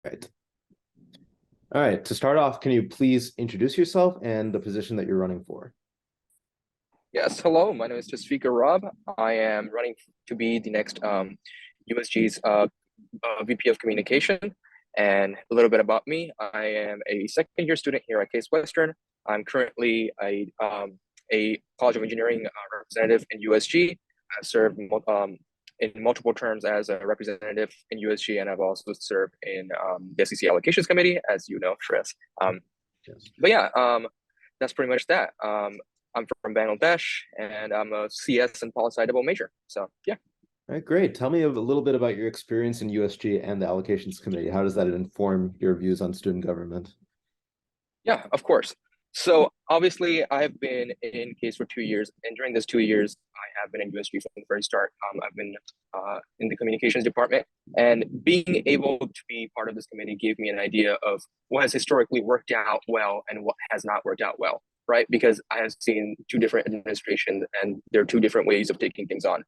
Right. All right. To start off, can you please introduce yourself and the position that you're running for? Yes, hello. My name is Jasvika Rob. I am running to be the next USG's VP of Communication. And a little bit about me: I am a second-year student here at Case Western. I'm currently a College of Engineering representative in USG. I've served in multiple terms as a representative in USG, and I've also served in the SEC Allocations Committee, as you know, Shreyas. Yes. But yeah, that's pretty much that. I'm from Bangladesh, and I'm a CS and poli-sci double major. So yeah. All right, great. Tell me a little bit about your experience in USG and the Allocations Committee. How does that inform your views on student government? Yeah, of course. So obviously, I've been in Case for 2 years, and during those 2 years, I have been in USG from the very start. I've been in the communications department, and being able to be part of this committee gave me an idea of what has historically worked out well and what has not worked out well, right? Because I have seen two different administrations, and there are two different ways of taking things on.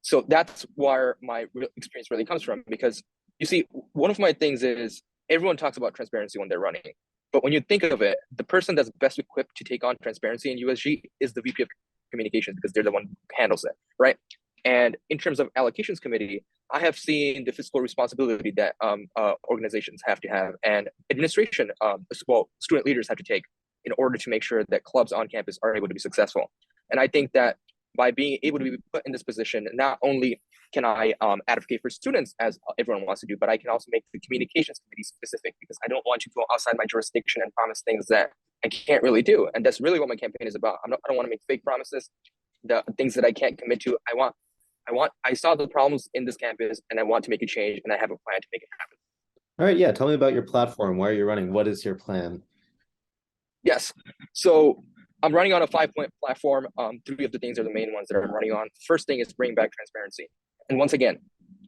So that's where my real experience really comes from. Because you see, one of my things is everyone talks about transparency when they're running. But when you think of it, the person that's best equipped to take on transparency in USG is the VP of Communications, because they're the one who handles it, right? And in terms of allocations committee, I have seen the fiscal responsibility that organizations have to have, and administration, well, student leaders have to take in order to make sure that clubs on campus are able to be successful. And I think that by being able to be put in this position, not only can I advocate for students as everyone wants to do, but I can also make the communications committee specific, because I don't want to go outside my jurisdiction and promise things that I can't really do. And that's really what my campaign is about. I don't want to make fake promises, the things that I can't commit to. I saw the problems in this campus, and I want to make a change, and I have a plan to make it happen. All right, yeah. Tell me about your platform. Why are you running? What is your plan? Yes. So I'm running on a 5-point platform. Three of the things are the main ones that I'm running on. First thing is bring back transparency. And once again,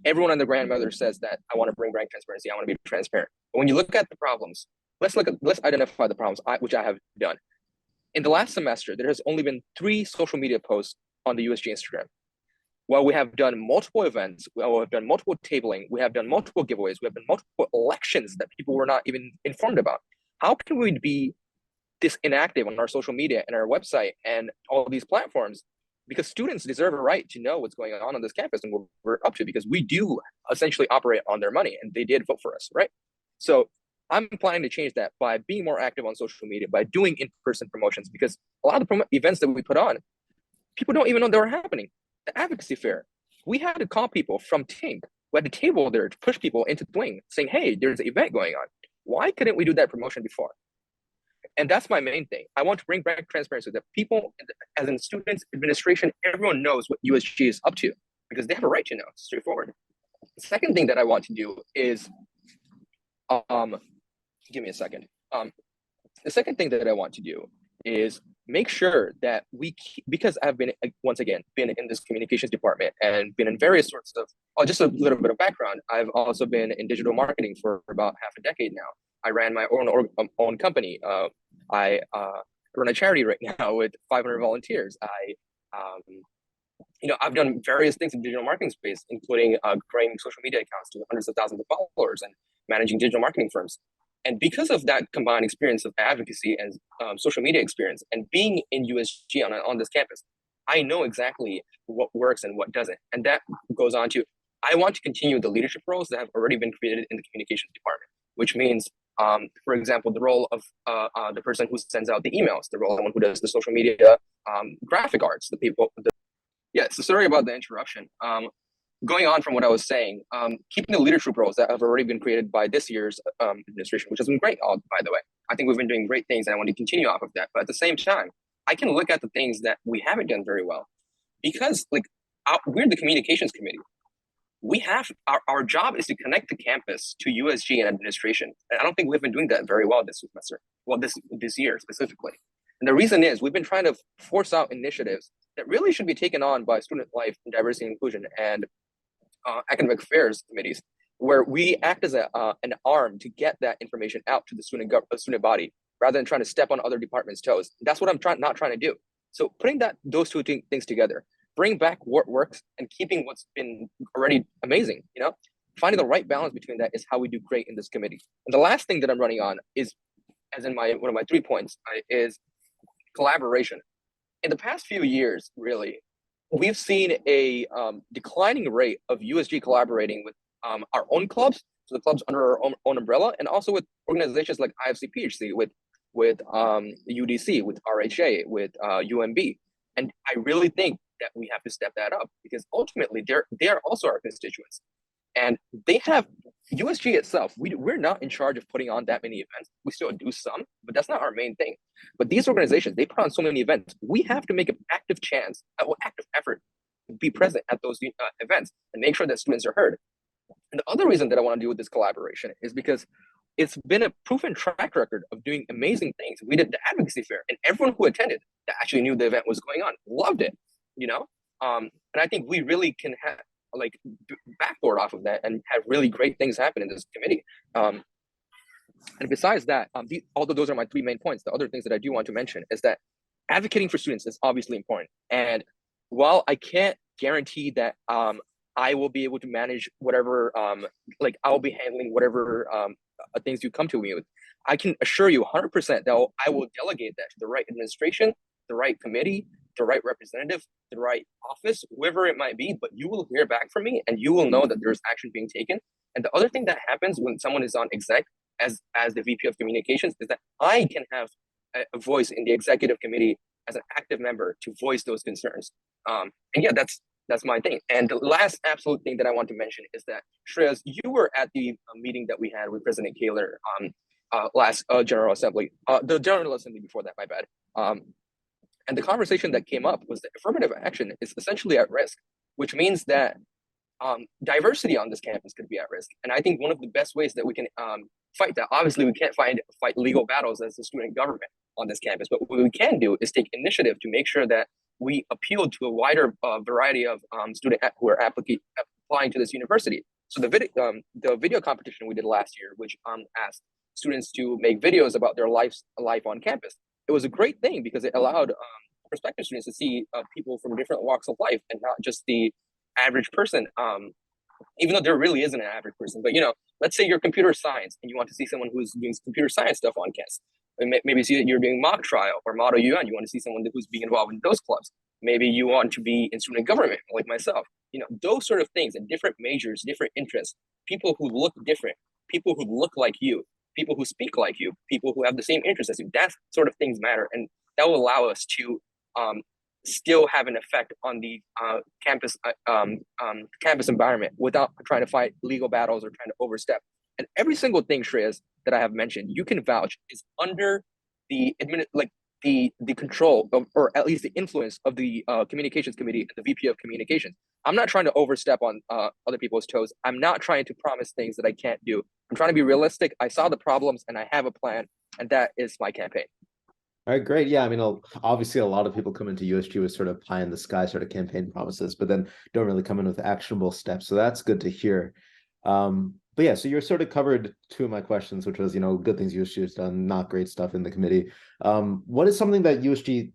everyone and their grandmother says that I want to bring back transparency. I want to be transparent. But when you look at the problems, let's identify the problems, which I have done. In the last semester, there has only been 3 social media posts on the USG Instagram. While we have done multiple events, we have done multiple tabling, we have done multiple giveaways, we have done multiple elections that people were not even informed about. How can we be this inactive on our social media and our website and all these platforms? Because students deserve a right to know what's going on this campus and what we're up to, because we do essentially operate on their money, and they did vote for us, right? So I'm planning to change that by being more active on social media, by doing in-person promotions, because a lot of the events that we put on, people don't even know they were happening. The advocacy fair, we had to call people from Tink. We had a table there to push people into the wing, saying, hey, there's an event going on. Why couldn't we do that promotion before? And that's my main thing. I want to bring back transparency, that people, as in students, administration, everyone knows what USG is up to, because they have a right to know. It's straightforward. The second thing that I want to do is, give me a second. The second thing that I want to do is make sure that because I've been, once again, been in this communications department and been in various sorts of, just a little bit of background. I've also been in digital marketing for about half a decade now. I ran my own company. I run a charity right now with 500 volunteers. I've done various things in digital marketing space, including growing social media accounts to hundreds of thousands of followers and managing digital marketing firms. And because of that combined experience of advocacy and social media experience, and being in USG on this campus, I know exactly what works and what doesn't. And that goes on to, I want to continue the leadership roles that have already been created in the communications department, which means, for example, the role of the person who sends out the emails, the role of someone who does the social media graphic arts, so sorry about the interruption. Going on from what I was saying, keeping the leadership roles that have already been created by this year's administration, which has been great, by the way. I think we've been doing great things, and I want to continue off of that. But at the same time, I can look at the things that we haven't done very well, because we're the communications committee. We have our job is to connect the campus to USG and administration, and I don't think we've been doing that very well this semester. Well, this year specifically, and the reason is we've been trying to force out initiatives that really should be taken on by student life and diversity and inclusion and academic affairs committees, where we act as an arm to get that information out to the student body, rather than trying to step on other departments' toes. That's what I'm not trying to do. So putting those two things together, bring back what works and keeping what's been already amazing. finding the right balance between that is how we do great in this committee. And the last thing that I'm running on is, as in one of my 3 points, is collaboration. In the past few years, really, we've seen a declining rate of USG collaborating with our own clubs, so the clubs under our own umbrella, and also with organizations like IFC PHC, with UDC, with RHA, with UMB. And I really think that we have to step that up, because ultimately they are also our constituents. And they have USG itself. We're not in charge of putting on that many events. We still do some, but that's not our main thing. But these organizations, they put on so many events. We have to make an active effort to be present at those events and make sure that students are heard. And the other reason that I want to do with this collaboration is because it's been a proven track record of doing amazing things. We did the advocacy fair, and everyone who attended that actually knew the event was going on loved it. And I think we really can have backboard off of that and have really great things happen in this committee. And besides that, although those are my 3 main points, the other things that I do want to mention is that advocating for students is obviously important. And while I can't guarantee that I will be able to manage whatever, I'll be handling whatever things you come to me with, I can assure you 100% that I will delegate that to the right administration, the right committee, the right representative, the right office, whoever it might be, but you will hear back from me and you will know that there's action being taken. And the other thing that happens when someone is on exec as the VP of communications is that I can have a voice in the executive committee as an active member to voice those concerns. And yeah, that's my thing. And the last absolute thing that I want to mention is that, Shreyas, you were at the meeting that we had with President Kaler last General Assembly, the General Assembly before that, my bad. And the conversation that came up was that affirmative action is essentially at risk, which means that diversity on this campus could be at risk. And I think one of the best ways that we can fight that, obviously we can't fight legal battles as a student government on this campus, but what we can do is take initiative to make sure that we appeal to a wider variety of students who are applying to this university. So the video competition we did last year, which asked students to make videos about their life on campus, it was a great thing because it allowed prospective students to see people from different walks of life and not just the average person. Even though there really isn't an average person, but let's say you're computer science and you want to see someone who's doing computer science stuff on campus. Maybe see that you're doing mock trial or model UN. You want to see someone who's being involved in those clubs. Maybe you want to be in student government like myself. Those sort of things and different majors, different interests, people who look different, people who look like you, people who speak like you, people who have the same interests as you. That sort of things matter. And that will allow us to still have an effect on the campus environment without trying to fight legal battles or trying to overstep. And every single thing, Shreyas, that I have mentioned, you can vouch is under the control of, or at least the influence of the communications committee and the VP of communications. I'm not trying to overstep on other people's toes. I'm not trying to promise things that I can't do. I'm trying to be realistic. I saw the problems and I have a plan, and that is my campaign. All right, great. Yeah, I mean, obviously a lot of people come into USG with sort of pie in the sky sort of campaign promises, but then don't really come in with actionable steps. So that's good to hear. But yeah, so you're sort of covered 2 of my questions, which was, good things USG has done, not great stuff in the committee. What is something that USG,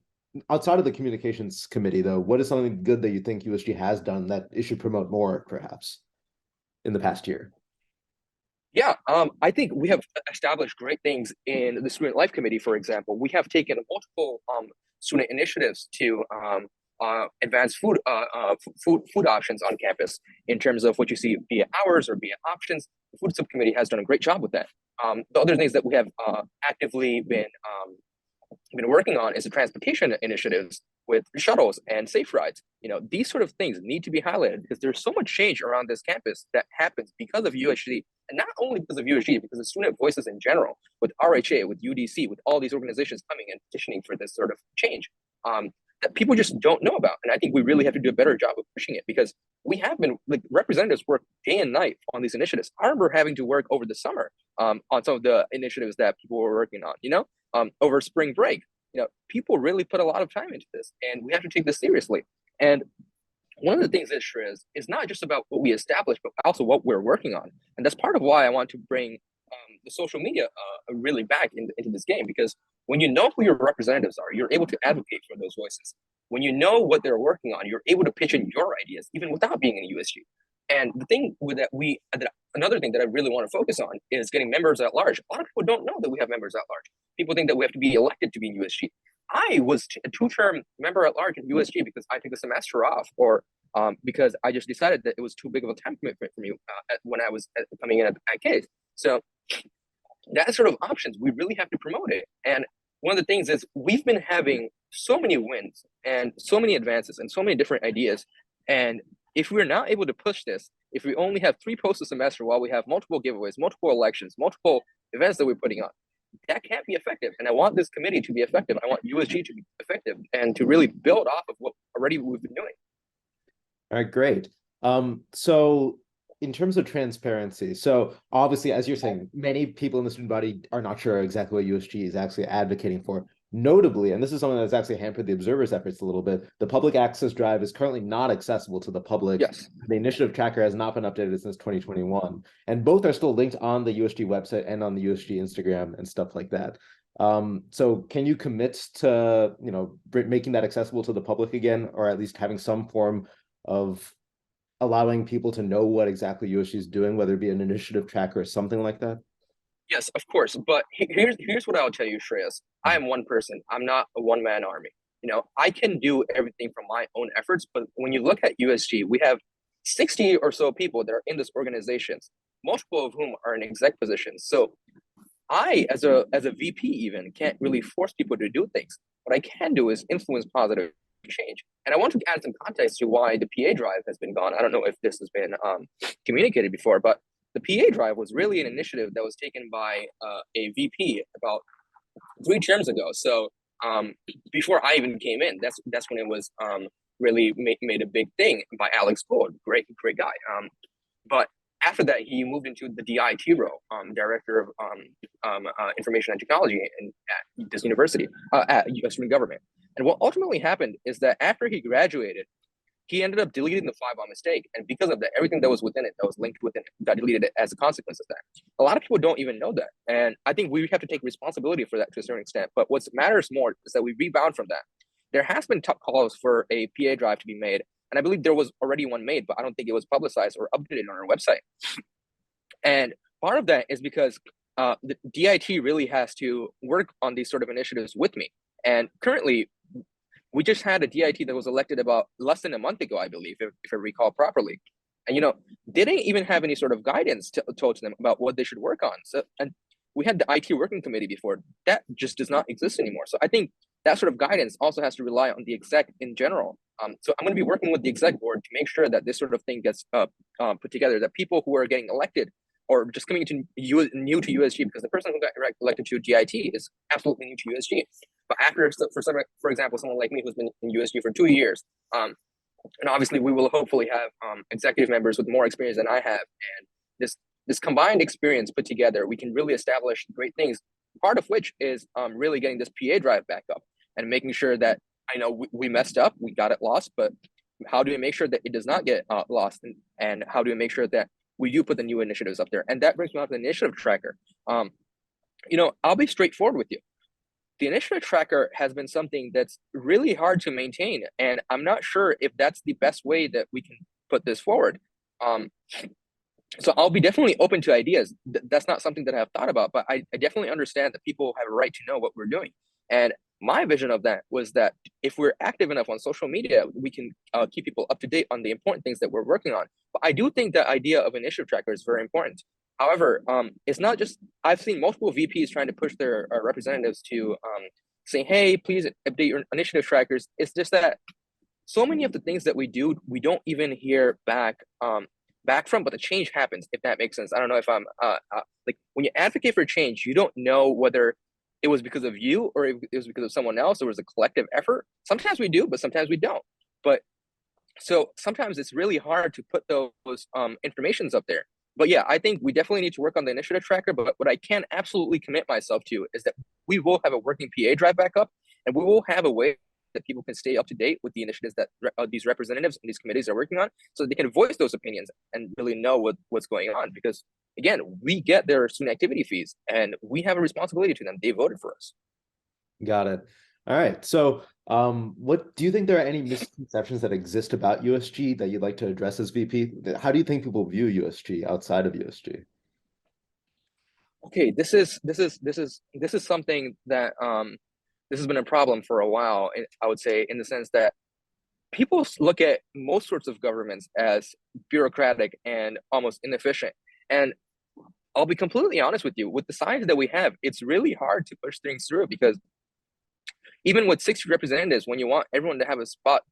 outside of the communications committee though, what is something good that you think USG has done that it should promote more perhaps in the past year? Yeah, I think we have established great things in the Student Life Committee, for example. We have taken multiple student initiatives to advance food options on campus in terms of what you see via hours or via options. The food subcommittee has done a great job with that. The other things that we have actively been working on is the transportation initiatives with shuttles and safe rides. These sort of things need to be highlighted because there's so much change around this campus that happens because of USG, and not only because of USG, because of student voices in general, with RHA, with UDC, with all these organizations coming and petitioning for this sort of change that people just don't know about. And I think we really have to do a better job of pushing it, because we have been, representatives work day and night on these initiatives. I remember having to work over the summer on some of the initiatives that people were working on, over spring break. People really put a lot of time into this, and we have to take this seriously. And one of the things that is not just about what we establish, but also what we're working on. And that's part of why I want to bring the social media really back into this game, because when you know who your representatives are, you're able to advocate for those voices. When you know what they're working on, you're able to pitch in your ideas, even without being in USG. And the thing with another thing that I really want to focus on is getting members at large. A lot of people don't know that we have members at large. People think that we have to be elected to be in USG. I was a two-term member at large in USG because I took a semester off, or because I just decided that it was too big of a time commitment for me when I was coming in at case. So that sort of options, we really have to promote it. And one of the things is we've been having so many wins and so many advances and so many different ideas. And if we're not able to push this, if we only have 3 posts a semester while we have multiple giveaways, multiple elections, multiple events that we're putting on, that can't be effective. And I want this committee to be effective. I want USG to be effective and to really build off of what already we've been doing. All right, great. So in terms of transparency, so obviously, as you're saying, many people in the student body are not sure exactly what USG is actually advocating for. Notably, and this is something that's actually hampered the observers' efforts a little bit, the public access drive is currently not accessible to the public. Yes. The initiative tracker has not been updated since 2021, and both are still linked on the USG website and on the USG Instagram and stuff like that. So can you commit to, making that accessible to the public again, or at least having some form of allowing people to know what exactly USG is doing, whether it be an initiative tracker or something like that? Yes, of course. But here's what I'll tell you, Shreyas. I am one person. I'm not a one-man army. I can do everything from my own efforts, but when you look at USG, we have 60 or so people that are in this organization, multiple of whom are in exec positions. So I, as a VP, even can't really force people to do things. What I can do is influence positive change. And I want to add some context to why the PA drive has been gone. I don't know if this has been communicated before, but the PA drive was really an initiative that was taken by a VP about 3 terms ago. So before I even came in, that's when it was really made a big thing by Alex Gold, great guy. But after that, he moved into the DIT role, Director of Information and Technology at this university, at U.S. student government. And what ultimately happened is that after he graduated, he ended up deleting the file by mistake. And because of that, everything that was within it, that was linked within it, got deleted as a consequence of that. A lot of people don't even know that. And I think we have to take responsibility for that to a certain extent. But what matters more is that we rebound from that. There has been tough calls for a PA drive to be made. And I believe there was already one made, but I don't think it was publicized or updated on our website. And part of that is because the DIT really has to work on these sort of initiatives with me. And currently, we just had a DIT that was elected about less than a month ago, I believe, if I recall properly. And, they didn't even have any sort of guidance told to them about what they should work on. So, and we had the IT working committee before. That just does not exist anymore. So I think that sort of guidance also has to rely on the exec in general. So I'm going to be working with the exec board to make sure that this sort of thing gets put together, that people who are getting elected or just coming to new to USG, because the person who got elected to DIT is absolutely new to USG. But after, for example, someone like me who's been in USG for 2 years, and obviously we will hopefully have executive members with more experience than I have, and this combined experience put together, we can really establish great things. Part of which is really getting this PA drive back up and making sure that I know we messed up, we got it lost, but how do we make sure that it does not get lost, and how do we make sure that we do put the new initiatives up there? And that brings me on to the initiative tracker. I'll be straightforward with you. The initiative tracker has been something that's really hard to maintain, and I'm not sure if that's the best way that we can put this forward. So I'll be definitely open to ideas. That's not something that I have thought about, but I definitely understand that people have a right to know what we're doing. And my vision of that was that if we're active enough on social media, we can keep people up to date on the important things that we're working on. But I do think the idea of initiative tracker is very important. However, it's not just, I've seen multiple VPs trying to push their representatives to say, hey, please update your initiative trackers. It's just that so many of the things that we do, we don't even hear back from, but the change happens, if that makes sense. I don't know if I'm like, when you advocate for change, you don't know whether it was because of you or it was because of someone else, or it was a collective effort. Sometimes we do, but sometimes we don't. But so sometimes it's really hard to put those informations up there. But yeah, I think we definitely need to work on the initiative tracker. But what I can absolutely commit myself to is that we will have a working PA drive back up, and we will have a way that people can stay up to date with the initiatives that these representatives and these committees are working on, so they can voice those opinions and really know what's going on. Because again, we get their student activity fees, and we have a responsibility to them. They voted for us. Got it. All right. So, what do you think there are any misconceptions that exist about USG that you'd like to address as VP? How do you think people view USG outside of USG? Okay, this is something that this has been a problem for a while. I would say, in the sense that people look at most sorts of governments as bureaucratic and almost inefficient. And I'll be completely honest with you, with the size that we have, it's really hard to push things through, because even with 60 representatives, when you want everyone to have a spot,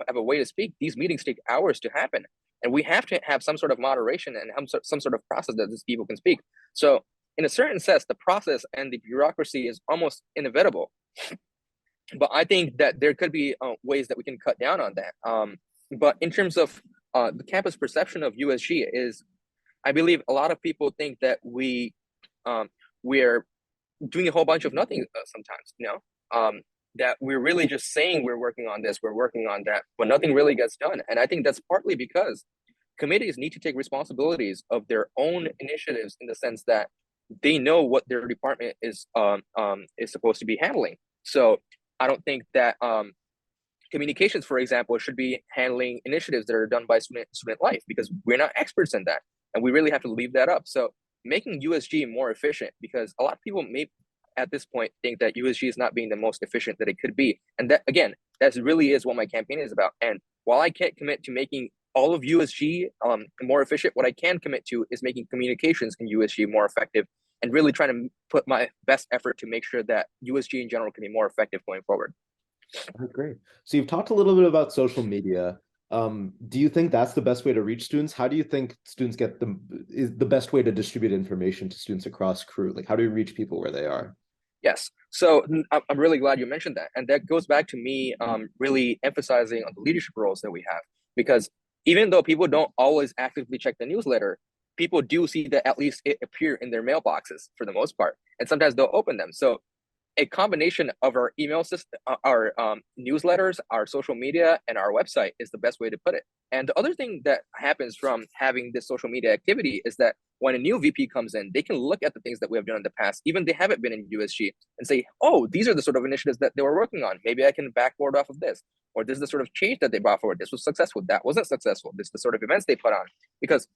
have a way to speak, these meetings take hours to happen. And we have to have some sort of moderation and have some sort of process that these people can speak. So, in a certain sense, the process and the bureaucracy is almost inevitable. But I think that there could be ways that we can cut down on that. But in terms of the campus perception of USG is, I believe a lot of people think that we're doing a whole bunch of nothing sometimes, that we're really just saying we're working on this, we're working on that, but nothing really gets done. And I think that's partly because committees need to take responsibilities of their own initiatives, in the sense that they know what their department is supposed to be handling. So I don't think that communications, for example, should be handling initiatives that are done by student life, because we're not experts in that, and we really have to leave that up. So making USG more efficient, because a lot of people may at this point think that USG is not being the most efficient that it could be, and that, again, that really is what my campaign is about. And while I can't commit to making all of USG more efficient, what I can commit to is making communications in USG more effective, and really trying to put my best effort to make sure that USG in general can be more effective going forward. Oh, great. So you've talked a little bit about social media. Do you think that's the best way to reach students? How do you think students get is the best way to distribute information to students across crew? Like, how do you reach people where they are? Yes. So I'm really glad you mentioned that. And that goes back to me really emphasizing on the leadership roles that we have. Because even though people don't always actively check the newsletter, people do see that at least it appear in their mailboxes for the most part. And sometimes they'll open them. So a combination of our email system, our newsletters, our social media, and our website is the best way to put it. And the other thing that happens from having this social media activity is that when a new VP comes in, they can look at the things that we have done in the past, even they haven't been in USG, and say, oh, these are the sort of initiatives that they were working on. Maybe I can backboard off of this. Or this is the sort of change that they brought forward. This was successful. That wasn't successful. This is the sort of events they put on. Because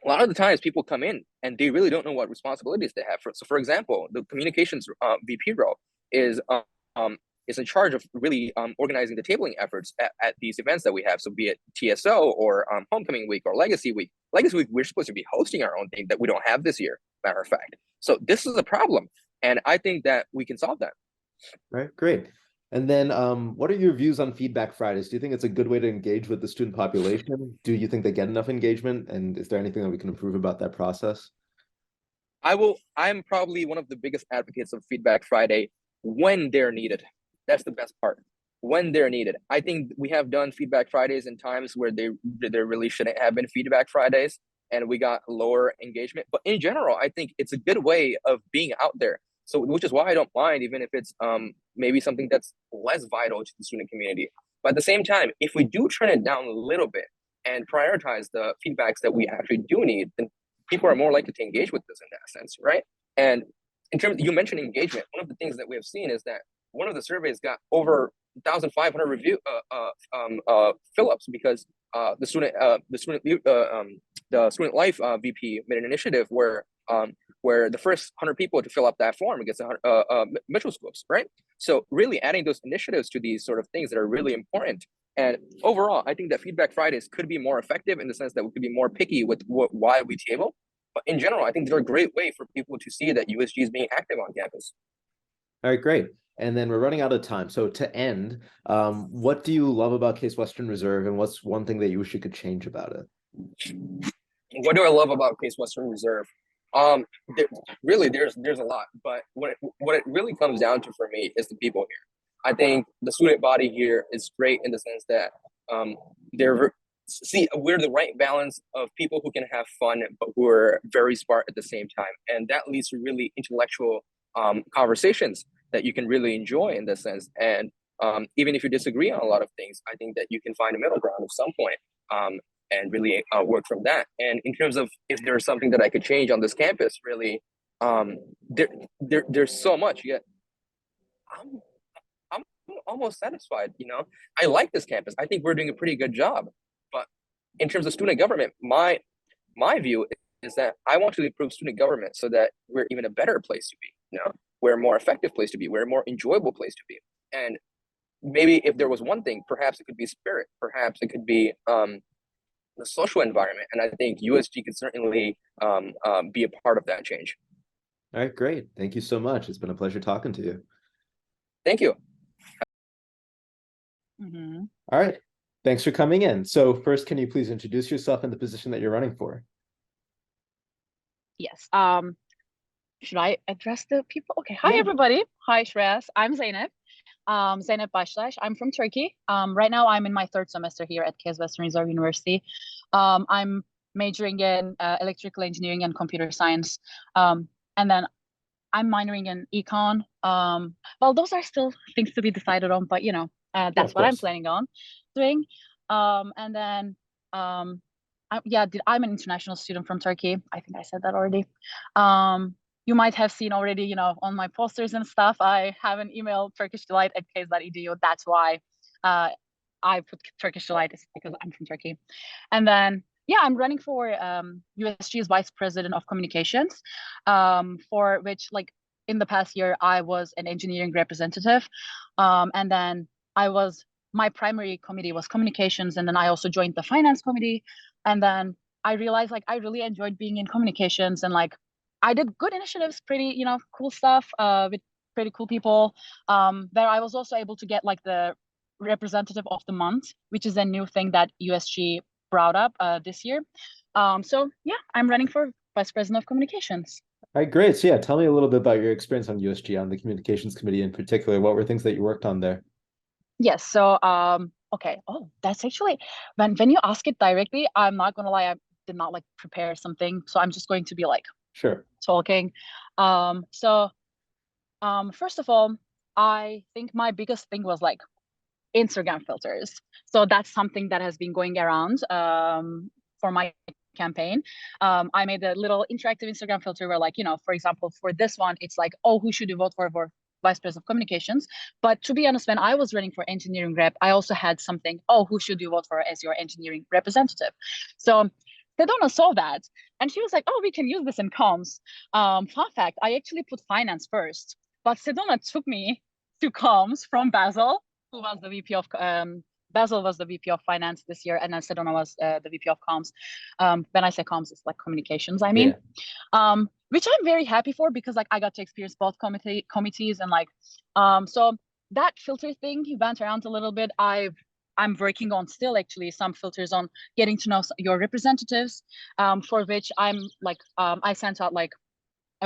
a lot of the times people come in and they really don't know what responsibilities they have. So, for example, the communications VP role is is in charge of really organizing the tabling efforts at these events that we have. So, be it TSO or Homecoming Week or Legacy Week. Legacy Week, we're supposed to be hosting our own thing that we don't have this year, matter of fact. So, this is a problem. And I think that we can solve that. Right, great. And then, what are your views on Feedback Fridays? Do you think it's a good way to engage with the student population? Do you think they get enough engagement? And is there anything that we can improve about that process? I'm probably one of the biggest advocates of Feedback Friday when they're needed. That's the best part. When they're needed. I think we have done Feedback Fridays in times where there really shouldn't have been Feedback Fridays, and we got lower engagement. But in general, I think it's a good way of being out there. So, which is why I don't mind, even if it's maybe something that's less vital to the student community. But at the same time, if we do turn it down a little bit and prioritize the feedbacks that we actually do need, then people are more likely to engage with this in that sense, right? And in terms, you mentioned engagement. One of the things that we have seen is that one of the surveys got over 1,500 fill-ups, because the student life VP made an initiative where the first 100 people to fill up that form gets Mitchell scopes, right? So really adding those initiatives to these sort of things that are really important. And overall, I think that Feedback Fridays could be more effective, in the sense that we could be more picky with why we table. But in general, I think they're a great way for people to see that USG is being active on campus. All right, great. And then we're running out of time. So to end, what do you love about Case Western Reserve, and what's one thing that you wish you could change about it? What do I love about Case Western Reserve? Um, there, really, there's a lot, but what it really comes down to for me is the people here. I think the student body here is great, in the sense that they're we're the right balance of people who can have fun but who are very smart at the same time, and that leads to really intellectual conversations that you can really enjoy in this sense. And even if you disagree on a lot of things, I think that you can find a middle ground at some point. And really work from that. And in terms of if there's something that I could change on this campus, really, there's so much. Yet almost satisfied. I like this campus. I think we're doing a pretty good job. But in terms of student government, my view is that I want to improve student government so that we're even a better place to be. We're a more effective place to be. We're a more enjoyable place to be. And maybe if there was one thing, perhaps it could be spirit. Perhaps it could be the social environment. And I think USG could certainly be a part of that change. All right, great. Thank you so much. It's been a pleasure talking to you. Thank you. All right. Thanks for coming in. So first, can you please introduce yourself and the position that you're running for? Yes. Should I address the people? Okay. Hi, everybody. Hi, Shreyas. I'm Zeynep. Zeynep Başlaş. I'm from Turkey. Right now, I'm in my third semester here at KS Western Reserve University. I'm majoring in electrical engineering and computer science. And then I'm minoring in econ. Well, those are still things to be decided on, but that's what I'm planning on doing. And then I'm an international student from Turkey. I think I said that already. You might have seen already, on my posters and stuff, I have an email, turkishdelight@case.edu. That's why I put Turkish Delight, is because I'm from Turkey. And then, I'm running for USG's Vice-President of Communications, for which, in the past year, I was an engineering representative. And then my primary committee was communications, and then I also joined the finance committee. And then I realized I really enjoyed being in communications, and I did good initiatives, pretty cool stuff with pretty cool people. There I was also able to get the representative of the month, which is a new thing that USG brought up this year. So I'm running for Vice President of Communications. All right, great. So tell me a little bit about your experience on USG, on the communications committee in particular. What were things that you worked on there? Yes. So okay. Oh, that's actually when you ask it directly, I'm not gonna lie, I did not prepare something. So I'm just going to be sure, talking. So first of all, I think my biggest thing was Instagram filters. So that's something that has been going around for my campaign. I made a little interactive Instagram filter where for example, for this one, it's oh, who should you vote for Vice President of Communications? But to be honest, when I was running for engineering rep, I also had something, oh, who should you vote for as your engineering representative? So Sedona saw that, and she was like, oh, we can use this in comms. Fun fact, I actually put finance first, but Sedona took me to comms from Basil, who was the VP of Basil was the VP of finance this year, and then Sedona was the VP of comms. When I say comms, it's communications, I mean. Which I'm very happy for, because I got to experience both committees, and so that filter thing went around a little bit. I'm working on still actually some filters on getting to know your representatives, for which I'm I sent out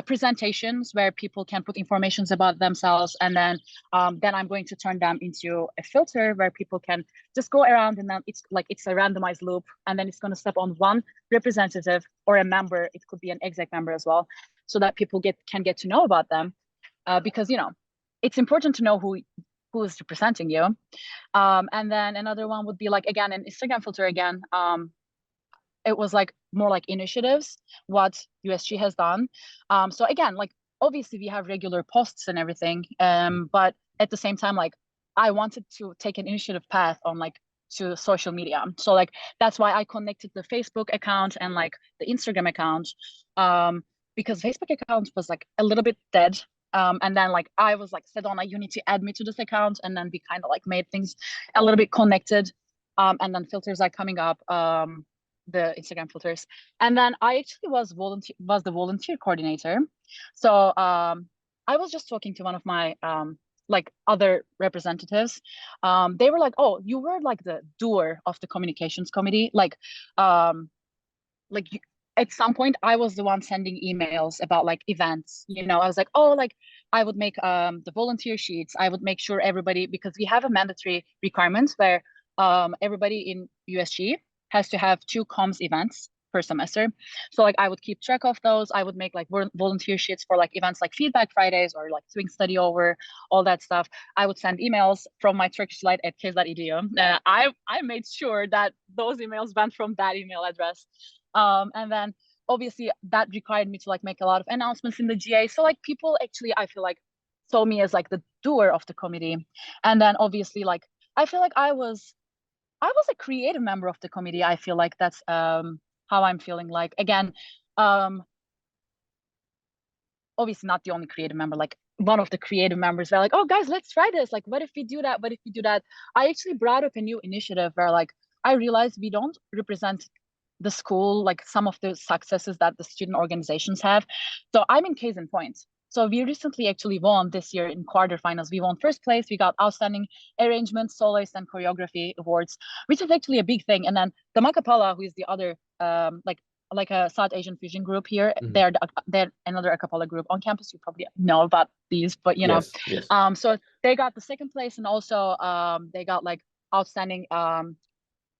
presentations where people can put informations about themselves, and then I'm going to turn them into a filter where people can just go around, and then it's a randomized loop, and then it's going to step on one representative or a member. It could be an exec member as well, so that people can get to know about them, because it's important to know who is representing you. And then another one would be again an Instagram filter again. It was more initiatives, what USG has done. So again, obviously we have regular posts and everything, but at the same time, I wanted to take an initiative path on to social media. So that's why I connected the Facebook account and the Instagram account, because Facebook account was a little bit dead. And then I was Sedona, you need to add me to this account, and then we kind of made things a little bit connected. And then filters are coming up. The Instagram filters, and then I actually was the volunteer coordinator. So I was just talking to one of my other representatives. They were oh, you were the doer of the communications committee, at some point I was the one sending emails about events. I was oh, I would make the volunteer sheets. I would make sure everybody, because we have a mandatory requirement where everybody in USG has to have 2 comms events per semester. So I would keep track of those. I would make volunteer sheets for events like Feedback Fridays or doing study over, all that stuff. I would send emails from my Turkish Delight at case.edu. I made sure that those emails went from that email address. And then obviously that required me to make a lot of announcements in the GA. So people actually, I feel saw me as like the doer of the committee. And then obviously like I feel like I was a creative member of the committee. I feel like that's how I'm feeling. Like again, obviously not the only creative member, like one of the creative members were like, oh guys, let's try this. Like, what if we do that? What if we do that? I actually brought up a new initiative where like I realized we don't represent the school, like some of the successes that the student organizations have. So I'm in case in point. So we recently actually won this year in quarterfinals. We won first place. We got outstanding arrangement, soloist, and choreography awards, which is actually a big thing. And then the Macapala, who is the other like a South Asian fusion group here. Mhm. They're another a cappella group on campus. You probably know about these, but you know, Yes. so they got the second place, and also they got like outstanding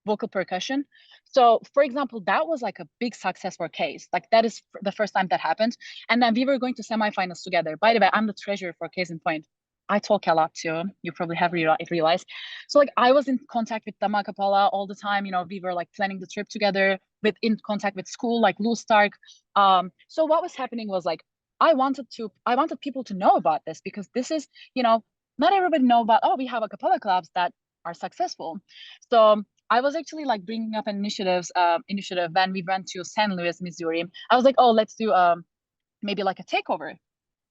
vocal percussion. So for example, that was like a big success for Case. Like that is the first time that happened. And then we were going to semifinals together. By the way, I'm the treasurer for Case in Point. I talk a lot too. You probably have realized. So like I was in contact with Dama Kapala all the time. You know, we were like planning the trip together, with in contact with school, like Lou Stark. So what was happening was like I wanted people to know about this, because this is, you know, not everybody know about, oh, we have a cappella clubs that are successful. So I was actually like bringing up an initiative when we went to St. Louis, Missouri. I was like, oh, let's do maybe like a takeover,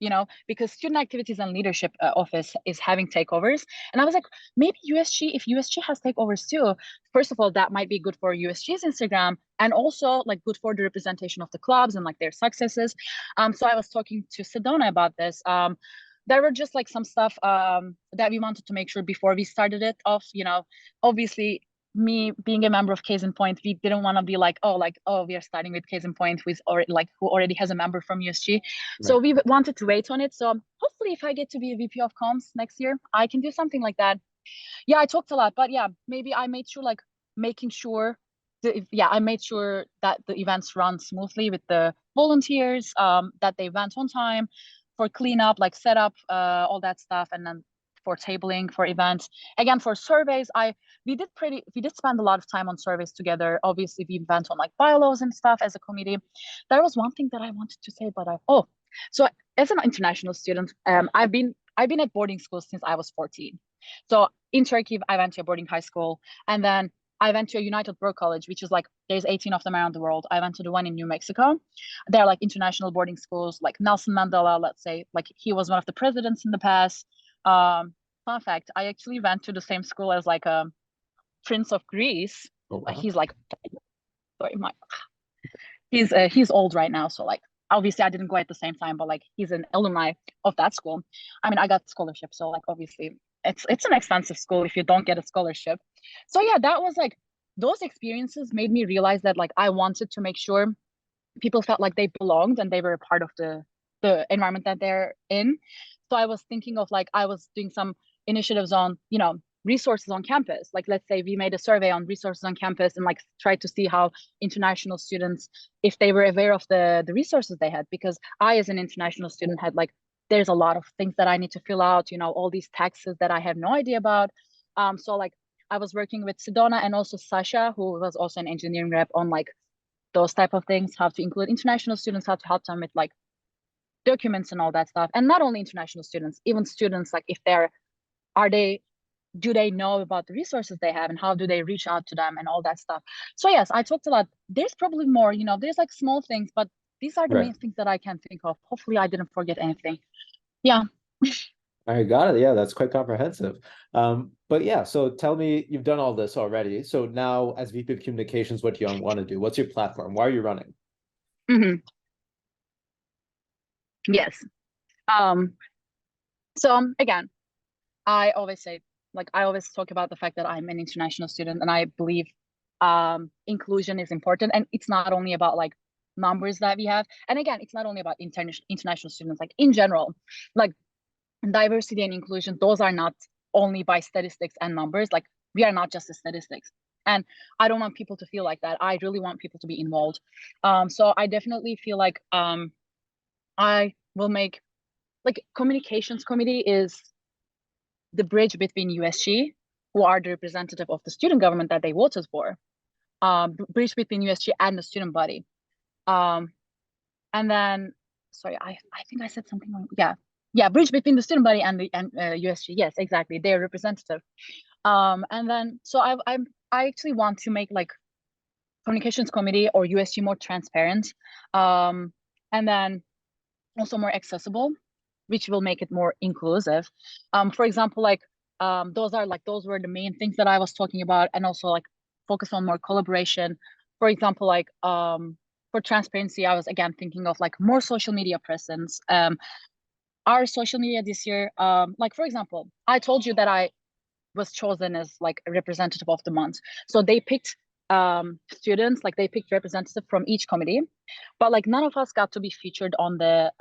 you know, because student activities and leadership office is having takeovers. And I was like, maybe USG, if USG has takeovers too, first of all, that might be good for USG's Instagram, and also like good for the representation of the clubs and like their successes. So I was talking to Sedona about this. There were just like some stuff that we wanted to make sure before we started it off, you know, obviously me being a member of Case in Point, we didn't want to be like, oh, we are starting with Case in Point, who already has a member from USG. So Right. we wanted to wait on it. So hopefully, if I get to be a VP of Comms next year, I can do something like that. Yeah, I talked a lot, but yeah, maybe I made sure like making sure I made sure that the events run smoothly with the volunteers, that they went on time for cleanup, like setup, all that stuff, and then for tabling for events. Again, for surveys, we did spend a lot of time on surveys together. Obviously, we went on like bylaws and stuff as a committee. There was one thing that I wanted to say, but so as an international student, I've been at boarding school since I was 14. So in Turkey, I went to a boarding high school, and then I went to a United World College, which is like there's 18 of them around the world. I went to the one in New Mexico. They're like international boarding schools, like Nelson Mandela, let's say, like he was one of the presidents in the past. Fun fact, I actually went to the same school as like a Prince of Greece. Oh, Like wow. he's like, sorry, he's old right now, so like obviously I didn't go at the same time, but like he's an alumni of that school. I mean, I got scholarship, so like obviously it's an expensive school if you don't get a scholarship. So yeah, that was like those experiences made me realize that like I wanted to make sure people felt like they belonged and they were a part of the environment that they're in. So I was thinking of like I was doing some initiatives on, you know, resources on campus. Like let's say we made a survey on resources on campus and like tried to see how international students, if they were aware of the resources they had. Because I as an international student had like there's a lot of things that I need to fill out, you know, all these taxes that I have no idea about. So like I was working with Sedona and also Sasha, who was also an engineering rep, on like those type of things, how to include international students, how to help them with like documents and all that stuff. And not only international students, even students, like if they're, are they, do they know about the resources they have and how do they reach out to them and all that stuff. So yes, I talked a lot. There's probably more, you know, there's like small things, but these are the Right. main things that I can think of. Hopefully I didn't forget anything. Yeah. I got it. Yeah, that's quite comprehensive. But yeah, so tell me, you've done all this already. So now, as VP of Communications, what do you want to do? What's your platform? Why are you running? Hmm. Yes. Um, so again, I always say, like, I always talk about the fact that I'm an international student and I believe inclusion is important. And it's not only about like numbers that we have. And again, it's not only about international students, like in general, like diversity and inclusion, those are not only by statistics and numbers. Like we are not just the statistics. And I don't want people to feel like that. I really want people to be involved. So I definitely feel like I will make like communications committee is the bridge between USG, who are the representative of the student government that they voted for, bridge between USG and the student body. And then, sorry, I think I said something wrong. Yeah, yeah, bridge between the student body and the USG. Yes, exactly. They're representative. And then so I actually want to make like communications committee or USG more transparent, and then also more accessible, which will make it more inclusive. For example, like those were the main things that I was talking about, and also like focus on more collaboration. For example, like for transparency, I was again thinking of like more social media presence. Our social media this year, like for example, I told you that I was chosen as like a representative of the month. So they picked students, like they picked representative from each committee, but like none of us got to be featured on the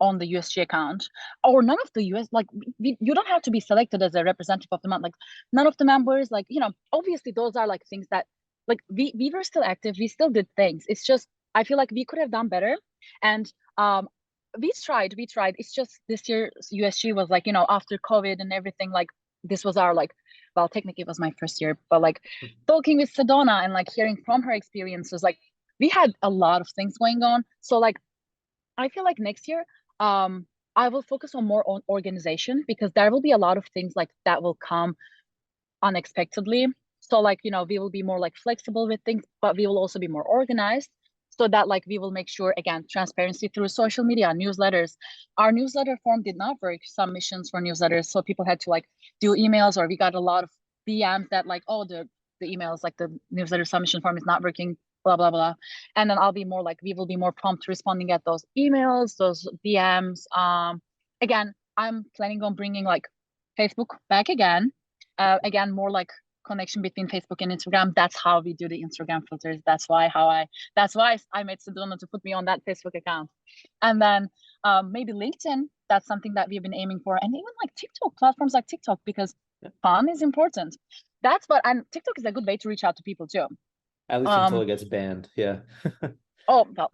USG account, or none of the like you don't have to be selected as a representative of the month. Like none of the members, like obviously those are like things that like we were still active, we still did things. It's just I feel like we could have done better, and we tried. It's just this year USG was like after COVID and everything, like this was our like, well, technically it was my first year, but like talking with Sedona and like hearing from her experiences, like we had a lot of things going on. So like I feel like next year I will focus on more on organization, because there will be a lot of things like that will come unexpectedly. So like we will be more like flexible with things, but we will also be more organized, so that like we will make sure, again, transparency through social media, newsletters. Our newsletter form did not work, submissions for newsletters, so people had to like do emails, or we got a lot of DMs that like, oh, the emails, like the newsletter submission form is not working, blah blah blah. And then we will be more prompt responding at those emails, those DMs. Again, I'm planning on bringing like Facebook back again. Again, more like connection between Facebook and Instagram. That's how we do the Instagram filters. That's why I made Sedona to put me on that Facebook account. And then maybe LinkedIn. That's something that we've been aiming for, and even like TikTok, platforms like TikTok, because fun is important. And TikTok is a good way to reach out to people too. At least until it gets banned. Yeah. Oh, well,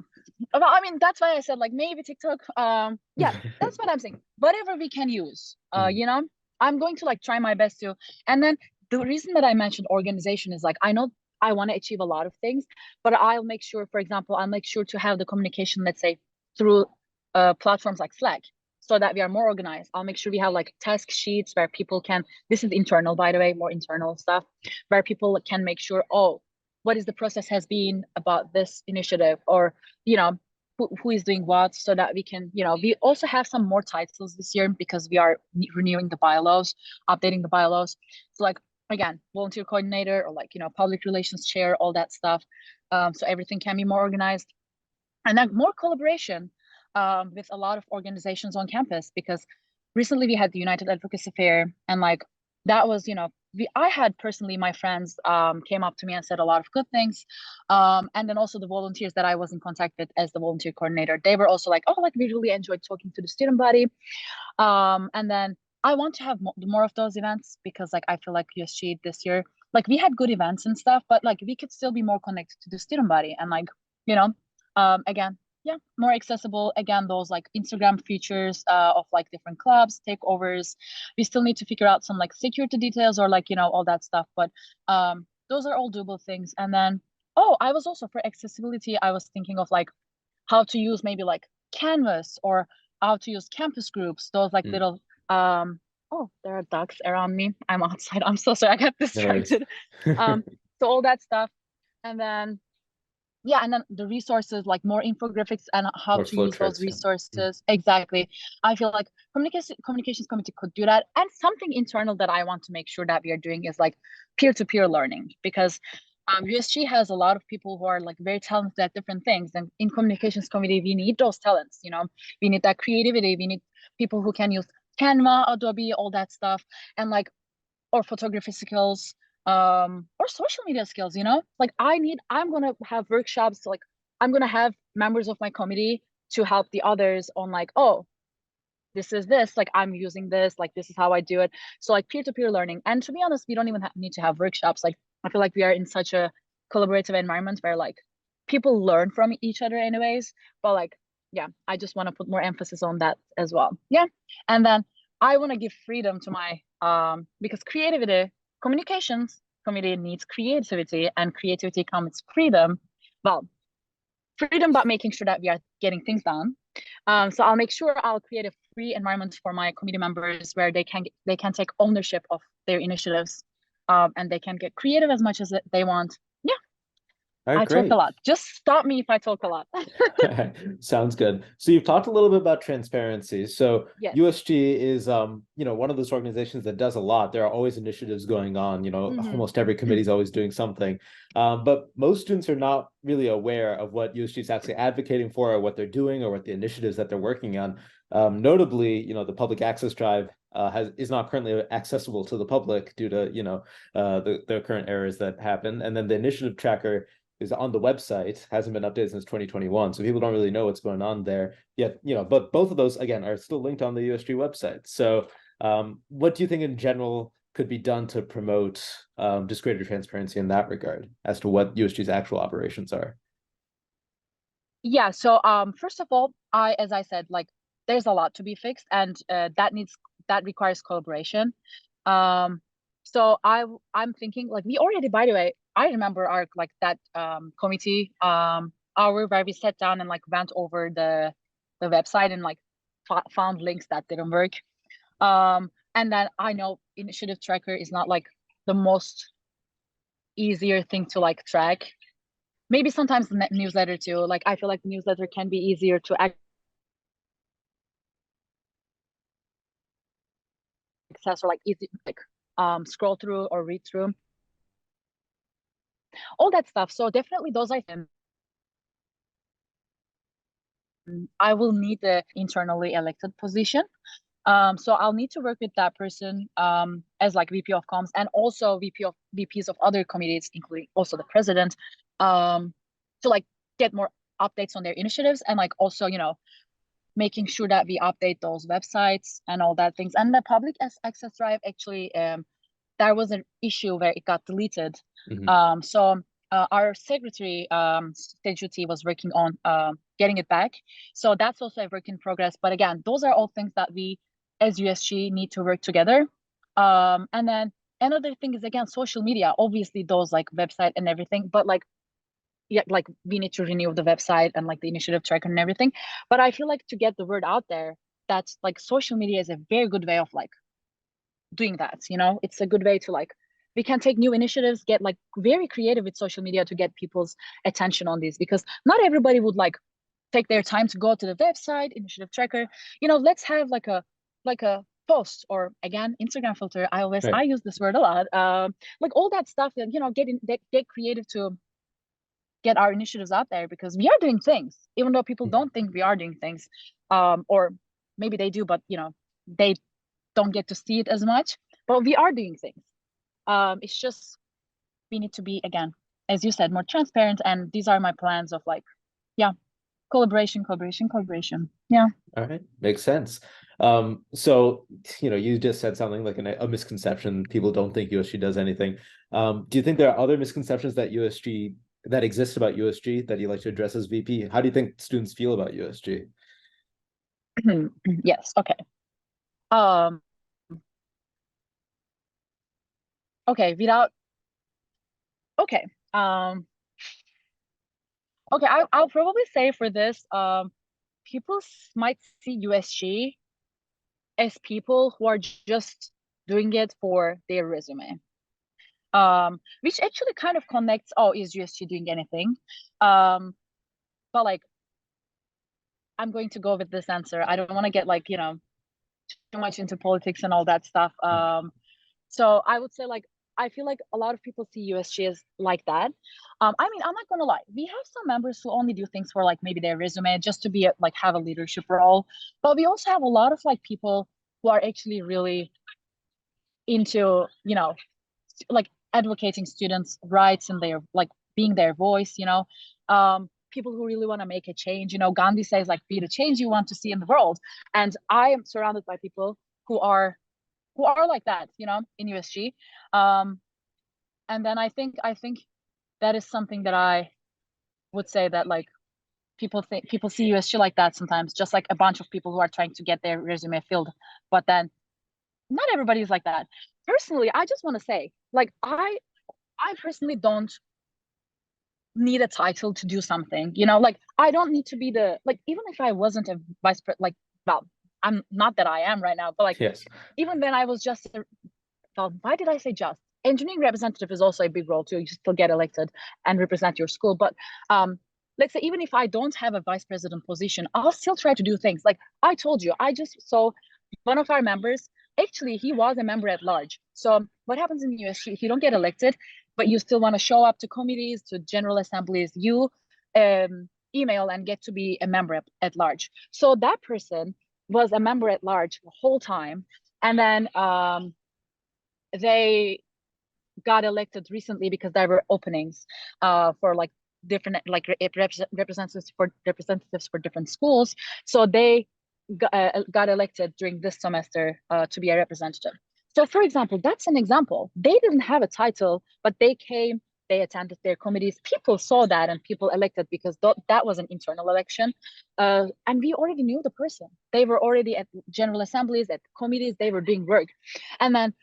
I mean, that's why I said like maybe TikTok. Yeah, that's what I'm saying. Whatever we can use, I'm going to like try my best to. And then the reason that I mentioned organization is like, I know I want to achieve a lot of things, but I'll make sure, for example, I'll make sure to have the communication, let's say, through platforms like Slack, so that we are more organized. I'll make sure we have like task sheets where people can, this is internal, by the way, more internal stuff, where people can make sure, oh, what is the process has been about this initiative, or who is doing what, so that we can we also have some more titles this year, because we are renewing the bylaws, updating the bylaws. So like, again, volunteer coordinator, or like public relations chair, all that stuff, so everything can be more organized. And then more collaboration with a lot of organizations on campus, because recently we had the United Advocacy Fair, and like that was I had personally, my friends came up to me and said a lot of good things, and then also the volunteers that I was in contact with as the volunteer coordinator, they were also like, oh, like we really enjoyed talking to the student body, and then I want to have more of those events, because like I feel like USG this year, like we had good events and stuff, but like we could still be more connected to the student body, and like again, yeah, more accessible. Again, those like Instagram features of like different clubs, takeovers. We still need to figure out some like security details, or like all that stuff, but those are all doable things. And then I was also, for accessibility, I was thinking of like how to use maybe like Canvas, or how to use campus groups, those like little oh, there are ducks around me, I'm outside, I'm so sorry, I got distracted. So all that stuff. And then and then the resources, like more infographics and how to use those resources. Exactly. I feel like communications committee could do that. And something internal that I want to make sure that we are doing is like peer-to-peer learning, because USG has a lot of people who are like very talented at different things, and in communications committee we need those talents. We need that creativity, we need people who can use Canva, Adobe, all that stuff, and like, or photography skills, or social media skills. Like I'm gonna have workshops, like I'm gonna have members of my committee to help the others on like, oh, this is this, like I'm using this, like this is how I do it. So like peer-to-peer learning. And to be honest, we don't even need to have workshops. Like I feel like we are in such a collaborative environment where like people learn from each other anyways. But like, yeah, I just want to put more emphasis on that as well. Yeah. And then I want to give freedom to my because communications committee needs creativity, and creativity comes freedom. Well, freedom, but making sure that we are getting things done. So I'll make sure I'll create a free environment for my committee members where they can take ownership of their initiatives, and they can get creative as much as they want. Yeah, All right, I talk great. a lot. Just stop me if I talk a lot. Sounds good. So you've talked a little bit about transparency. So Yes. USG is one of those organizations that does a lot. There are always initiatives going on, almost every committee is always doing something. But most students are not really aware of what USG is actually advocating for, or what they're doing, or what the initiatives that they're working on. Notably, the public access drive is not currently accessible to the public due to the current errors that happen. And then the initiative tracker is on the website, hasn't been updated since 2021, so people don't really know what's going on there yet. But both of those again are still linked on the USG website. So what do you think in general could be done to promote just greater transparency in that regard as to what USG's actual operations are? Yeah, so first of all, as I said, like, there's a lot to be fixed, and that requires collaboration. So I'm thinking, like, we already, by the way, I remember our that committee hour where we sat down and like went over the website and like found links that didn't work. And then I know initiative tracker is not like the most easier thing to like track. Maybe sometimes the newsletter too. Like, I feel like the newsletter can be easier to access, or like easy like scroll through or read through, all that stuff. So definitely those are them. I will need the internally elected position. So I'll need to work with that person as like VP of comms, and also VPs of other committees, including also the president, to like get more updates on their initiatives, and like also making sure that we update those websites and all that things. And the public access drive, actually, there was an issue where it got deleted. So our secretary, Sejuti, was working on getting it back. So that's also a work in progress. But again, those are all things that we as USG need to work together. And then another thing is, again, social media, obviously those like website and everything, but like, yeah, like we need to renew the website and like the initiative tracker and everything. But I feel like to get the word out there, that's like social media is a very good way of like doing that. It's a good way to like, we can take new initiatives, get like very creative with social media to get people's attention on these, because not everybody would like take their time to go to the website, initiative tracker. Let's have like a post, or again, Instagram filter. I use this word a lot. Like all that stuff, get creative to get our initiatives out there, because we are doing things, even though people don't think we are doing things, or maybe they do, but they don't get to see it as much. But we are doing things. It's just we need to be, again, as you said, more transparent. And these are my plans of like, yeah, collaboration. Yeah. All right, makes sense. So you just said something like a misconception. People don't think USG does anything. Do you think there are other misconceptions that exist about USG that you like to address as VP? How do you think students feel about USG? Yes. Okay. Okay. Okay. Okay. I'll probably say for this, people might see USG as people who are just doing it for their resume. Which actually kind of connects, is USG doing anything? But like, I'm going to go with this answer. I don't want to get like, too much into politics and all that stuff. So I would say, like, I feel like a lot of people see USG as like that. I mean, I'm not gonna lie. We have some members who only do things for like maybe their resume, just to be like have a leadership role. But we also have a lot of like people who are actually really into, like advocating students' rights, and their like being their voice. People who really want to make a change. Gandhi says like, be the change you want to see in the world. And I am surrounded by people who are like that, in USG. And then I think that is something that I would say, that like people see USG like that sometimes, just like a bunch of people who are trying to get their resume filled. But then not everybody is like that. Personally, I just want to say, like, I personally don't need a title to do something. Like, I don't need to be the, like, even if I wasn't a vice president, like, well, I'm not that I am right now, but like Yes. even then I was just why did I say just? Engineering representative is also a big role too. You still get elected and represent your school. But let's say even if I don't have a vice president position, I'll still try to do things. Like I told you, I just saw one of our members, actually he was a member at large. So what happens in the USG, if you don't get elected, but you still want to show up to committees, to general assemblies, you email and get to be a member at large. So that person was a member at large the whole time. And then they got elected recently because there were openings for like different like representatives for different schools. So they got elected during this semester to be a representative. So for example, that's an example. They didn't have a title, but they came, they attended their committees. People saw that and people elected because that was an internal election. And we already knew the person. They were already at general assemblies, at committees, they were doing work. And then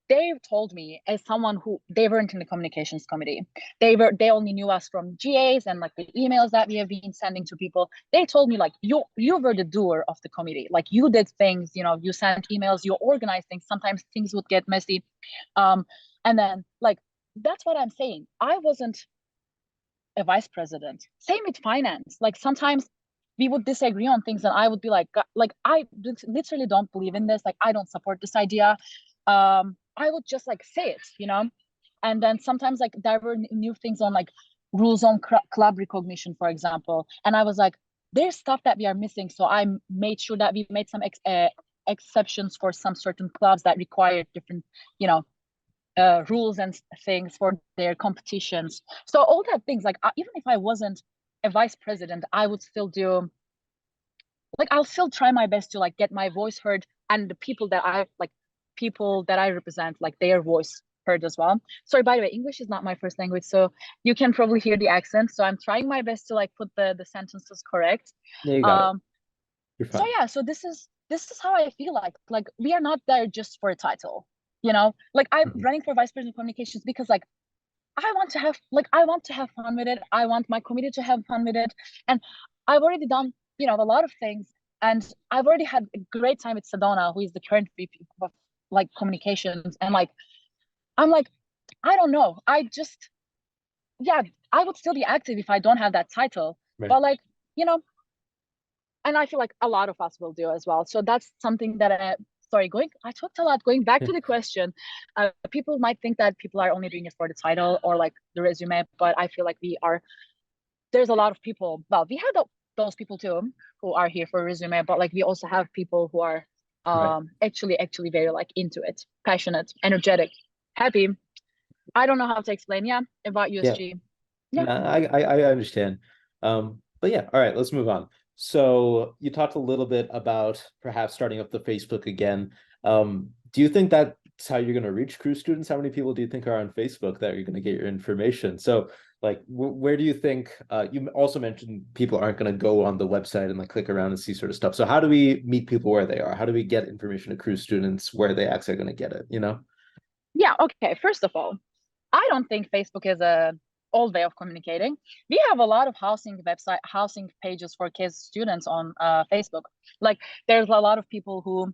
they told me, as someone who, they weren't in the communications committee, they only knew us from GAs and like the emails that we have been sending to people. They told me like, you were the doer of the committee, like you did things, you know, you sent emails, you organized things. Sometimes things would get messy, and then like that's what I'm saying. I wasn't a vice president. Same with finance. Like sometimes we would disagree on things and I would be like I literally don't believe in this, like I don't support this idea. I would just like say it, you know. And then sometimes like there were new things on like rules on club recognition, for example, and I was like, there's stuff that we are missing. So I made sure that we made some exceptions for some certain clubs that required different, you know, rules and things for their competitions. So all that things, like even if I wasn't a vice president, I would still do, like I'll still try my best to like get my voice heard, and the people that I represent, like their voice heard as well. Sorry, by the way, English is not my first language, so you can probably hear the accent. So I'm trying my best to like put the sentences correct. Yeah, you got it. You're So fine. yeah, so this is how I feel like we are not there just for a title, you know. Like I'm Mhm. running for vice president of communications because like I want to have fun with it. I want my committee to have fun with it. And I've already done, you know, a lot of things. And I've already had a great time with Sedona, who is the current VP of like communications. And like, I'm like, I don't know. Yeah, I would still be active if I don't have that title. Right. But like, you know, and I feel like a lot of us will do as well. So that's something that I talked a lot. Going back Yeah. to the question, people might think that people are only doing it for the title or like the resume, but I feel like there's a lot of people. Well, we have those people too who are here for a resume, but like we also have people who are Right. actually very like into it, passionate, energetic, happy. I don't know how to explain, yeah, about Yeah. USG. Yeah. No, I understand. But yeah, all right, let's move on. So you talked a little bit about perhaps starting up the Facebook again. Do you think that's how you're going to reach crew students? How many people do you think are on Facebook that you're going to get your information? So like, where do you think, you also mentioned people aren't going to go on the website and like click around and see sort of stuff. So how do we meet people where they are? How do we get information to crew students where they actually are going to get it, you know? Yeah, okay. First of all, I don't think Facebook is a old way of communicating. We have a lot of housing pages for kids, students on Facebook. Like there's a lot of people who,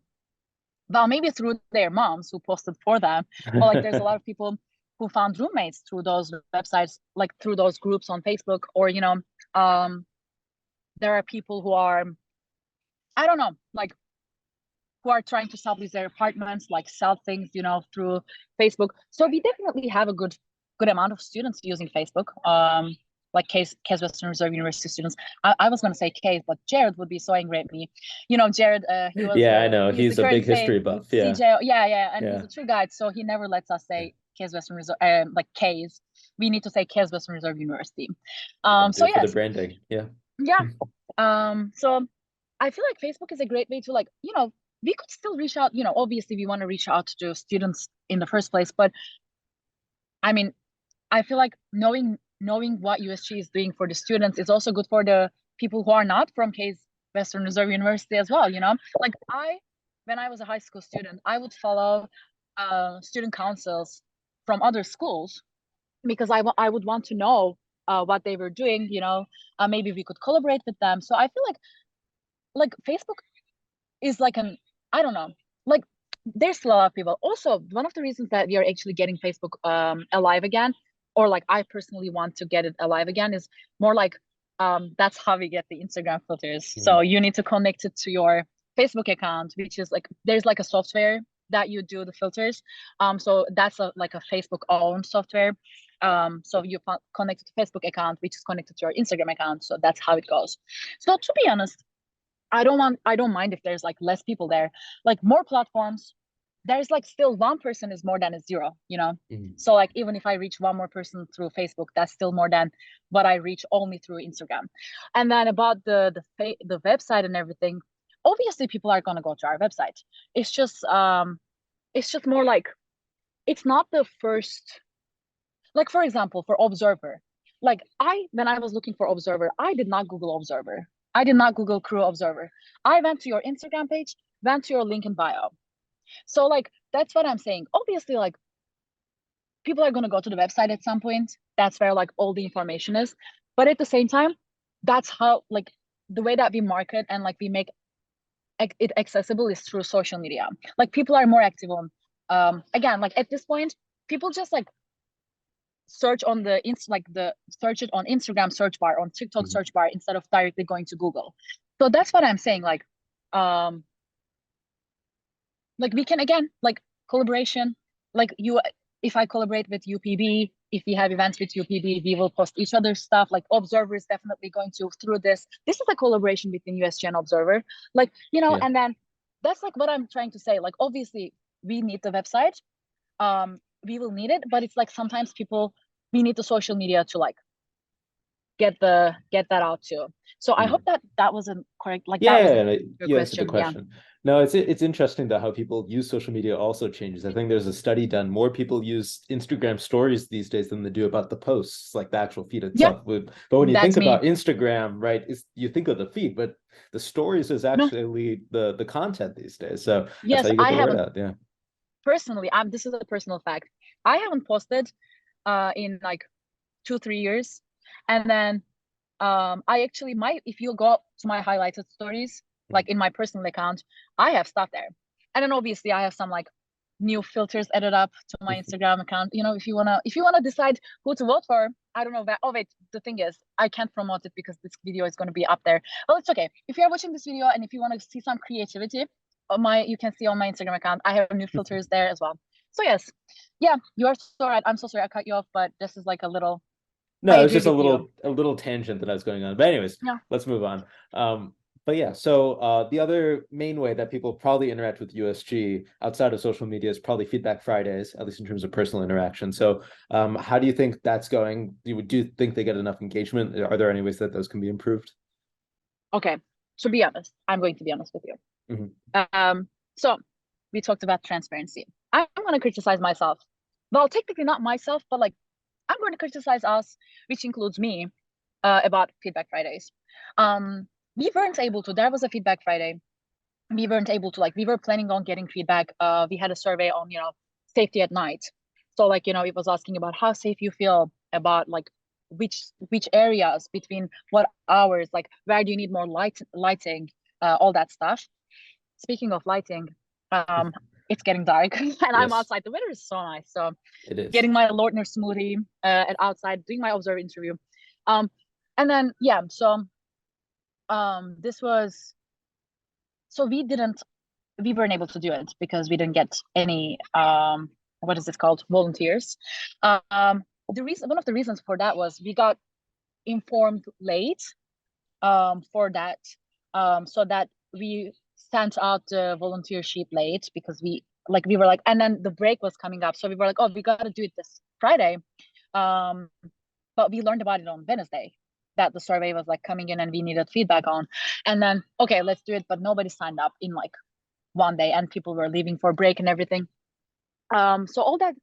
well, maybe through their moms who posted for them, but like there's a lot of people who found roommates through those websites, like through those groups on Facebook, or you know, um, there are people who are, I don't know, like who are trying to sublease their apartments, like sell things, you know, through Facebook. So we definitely have a good amount of students using Facebook. Like Case Western Reserve University students. I was gonna say Case, but Jared would be so angry at me. You know, Jared, Yeah, I know. he's the He's a big current history buff. Yeah. CJ. Yeah, and he's Yeah. a tour guide, so he never lets us Yeah. say Case Western Reserve, like Case. We need to say Case Western Reserve University. I'll do So it for the yes, branding. Yeah. yeah. So I feel like Facebook is a great way to like, you know, we could still reach out, you know, obviously we want to reach out to students in the first place, but I mean, I feel like knowing what USG is doing for the students is also good for the people who are not from Case Western Reserve University as well, you know? Like when I was a high school student, I would follow student councils from other schools because I would want to know what they were doing, you know, maybe we could collaborate with them. So I feel like Facebook is like I don't know, like there's a lot of people. Also, one of the reasons that we are actually getting Facebook alive again, or like I personally want to get it alive again, is more like that's how we get the Instagram filters. So you need to connect it to your Facebook account, which is like there's like a software that you do the filters. So that's like a Facebook owned software. So you connect to Facebook account, which is connected to your Instagram account. So that's how it goes. So to be honest, I don't mind if there's like less people there, like more platforms. There's like still one person is more than a zero, you know? So like even if I reach one more person through Facebook, that's still more than what I reach only through Instagram. And then about the website and everything, obviously people are gonna go to our website. It's just more like it's not the first, like for example, for Observer. Like when I was looking for Observer, I did not Google Observer. I did not Google Crew Observer. I went to your Instagram page, went to your link in bio. So like that's what I'm saying. Obviously, like people are gonna go to the website at some point. That's where like all the information is. But at the same time, that's how like the way that we market and like we make it accessible is through social media. Like people are more active on again, like at this point, people just like search on the search it on Instagram search bar, on TikTok search bar, instead of directly going to Google. So that's what I'm saying. Like we can again like collaboration, like if I collaborate with UPB, if we have events with UPB, we will post each other's stuff. Like Observer is definitely going to through this is a collaboration between USG and Observer, like, you know. And then that's like what I'm trying to say. Like obviously we need the website, we will need it, but it's like sometimes we need the social media to like get that out too. So I hope that wasn't correct. Like that was you answered the question. No, it's interesting though how people use social media also changes. I think there's a study done. More people use Instagram stories these days than they do about the posts, like the actual feed itself. But when you think about Instagram, right, you think of the feed, but the stories is actually the content these days. So that's how you get the word out. Yeah. Personally, this is a personal fact. I haven't posted in like 2-3 years. And then I actually if you go to my highlighted stories, like in my personal account, I have stuff there. And then obviously I have some like new filters added up to my Instagram account. You know, if you wanna decide who to vote for, I don't know that. Oh wait, the thing is I can't promote it because this video is gonna be up there. Well, it's okay. If you're watching this video and if you want to see some creativity, you can see on my Instagram account, I have new filters there as well. So yes, yeah, you are so right. I'm so sorry I cut you off, but this is like a little. No, it was just a little tangent that I was going on. But anyways, let's move on. But yeah, so the other main way that people probably interact with USG outside of social media is probably Feedback Fridays, at least in terms of personal interaction. So how do you think that's going? Do you think they get enough engagement? Are there any ways that those can be improved? Okay, to be honest, I'm going to be honest with you. So we talked about transparency. I'm going to criticize myself. Well, technically not myself, but like I'm going to criticize us, which includes me, about Feedback Fridays. We weren't able to. There was a Feedback Friday. We weren't able to, like, we were planning on getting feedback. We had a survey on, you know, safety at night. So like, you know, it was asking about how safe you feel, about like which areas, between what hours, like where do you need more lighting, all that stuff. Speaking of lighting, it's getting dark and I'm outside. The weather is so nice. So it is. Getting my Lordner smoothie at outside, doing my Observer interview. And then so this was, so we weren't able to do it because we didn't get any what is it called, volunteers. One of the reasons for that was we got informed late for that, so that we sent out the volunteer sheet late because we were like, and then the break was coming up, so we were like, oh, we got to do it this Friday. But we learned about it on Wednesday, that the survey was like coming in and we needed feedback on. And then, okay, let's do it, but nobody signed up in like one day and people were leaving for break and everything. So all that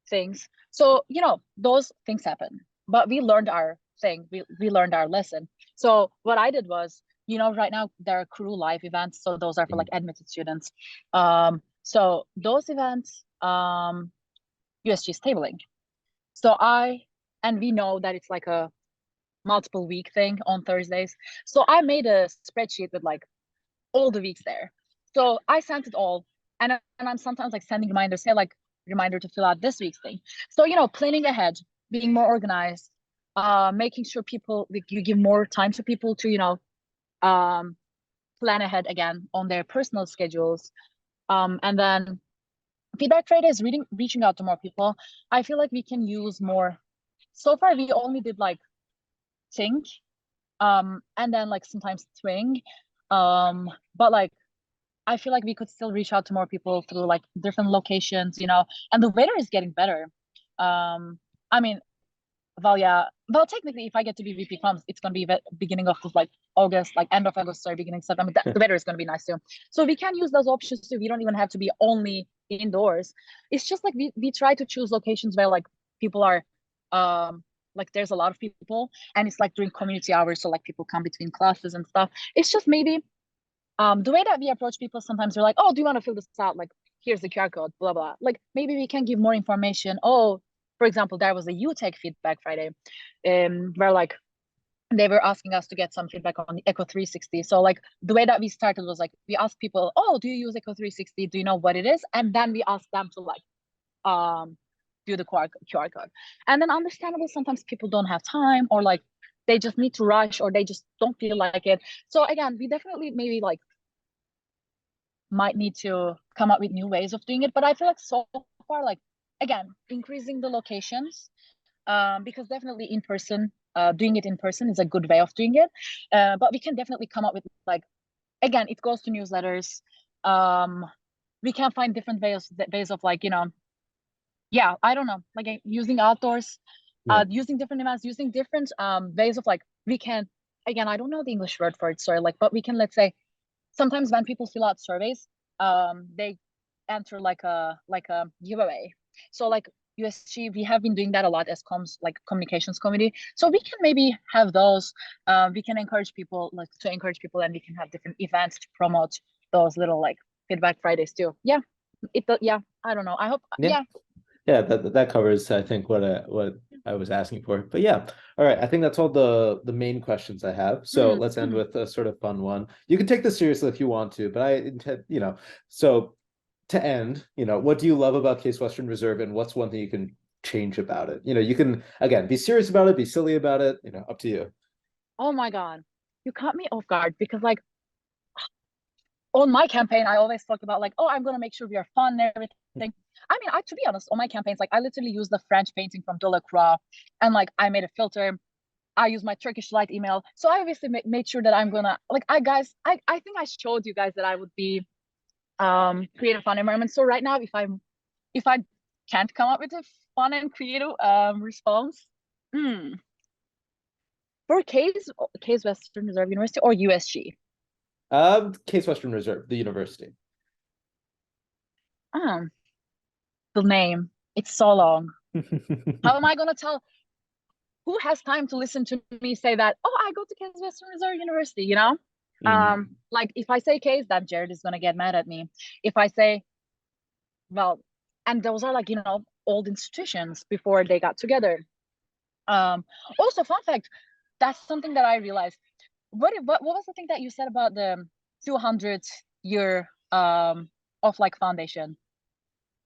things, so you know, those things happen, but we learned our thing. We learned our lesson. So what I did was, you know, right now there are crew live events, so those are for like admitted students. So those events, USG is tabling. So we know that it's like a multiple week thing on Thursdays. So I made a spreadsheet with like all the weeks there. So I sent it all, and I'm sometimes like sending reminders, hey, like reminder to fill out this week's thing. So planning ahead, being more organized, making sure people, like, you give more time to people to um plan ahead again on their personal schedules. And then Feedback Friday is reaching out to more people. I feel like we can use more. So far, we only did like think, and then like sometimes swing, but like I feel like we could still reach out to more people through like different locations, and the weather is getting better. I mean, well, technically, if I get to be VP Comms, it's gonna be the beginning of like August, like end of August, sorry, beginning of September. The weather is gonna be nice too, so we can use those options too. We don't even have to be only indoors. It's just like we try to choose locations where like people are, like there's a lot of people, and it's like during community hours, so like people come between classes and stuff. It's just maybe the way that we approach people, sometimes they're like, oh, do you want to fill this out? Like, here's the QR code, blah, blah. Like, maybe we can give more information. Oh, for example, there was a UTech Feedback Friday, where like they were asking us to get some feedback on the Echo 360. So like the way that we started was like, we asked people, oh, do you use Echo 360? Do you know what it is? And then we asked them to like do the QR code. And then understandable, sometimes people don't have time, or like they just need to rush, or they just don't feel like it. So again, we definitely maybe like might need to come up with new ways of doing it. But I feel like so far, like again, increasing the locations, because definitely in person, doing it in person is a good way of doing it. But we can definitely come up with like, again, it goes to newsletters. We can find different ways of like, yeah, I don't know, like using outdoors, using different events, using different ways of like, we can, again, I don't know the English word for it, sorry, like, but we can, let's say, sometimes when people fill out surveys, they enter like a giveaway. So like USG, we have been doing that a lot as comms, like communications committee. So we can maybe have those. We can encourage people, like to encourage people, and we can have different events to promote those little like Feedback Fridays too. Yeah, yeah. I don't know. I hope. Yeah. Yeah, that covers, I think, what I was asking for. But yeah, all right. I think that's all the main questions I have. So let's end with a sort of fun one. You can take this seriously if you want to, but I intend, so to end, what do you love about Case Western Reserve, and what's one thing you can change about it? You can, again, be serious about it, be silly about it, up to you. Oh my God, you caught me off guard, because like on my campaign, I always talk about like, oh, I'm gonna make sure we are fun and everything. I mean, to be honest, on my campaigns, like I literally use the French painting from Delacroix, and like I made a filter. I use my Turkish light email. So I obviously made sure that I'm gonna like, I think I showed you guys that I would be create a fun environment. So right now, if I can't come up with a fun and creative response, for Case Western Reserve University or USG. Case Western Reserve, the university. The name, it's so long. How am I gonna tell? Who has time to listen to me say that? Oh, I go to Case Western Reserve University. Like if I say Case, then Jared is gonna get mad at me. If I say, well, and those are like old institutions before they got together. Also, fun fact, that's something that I realized. What was the thing that you said about the 200th year of like foundation?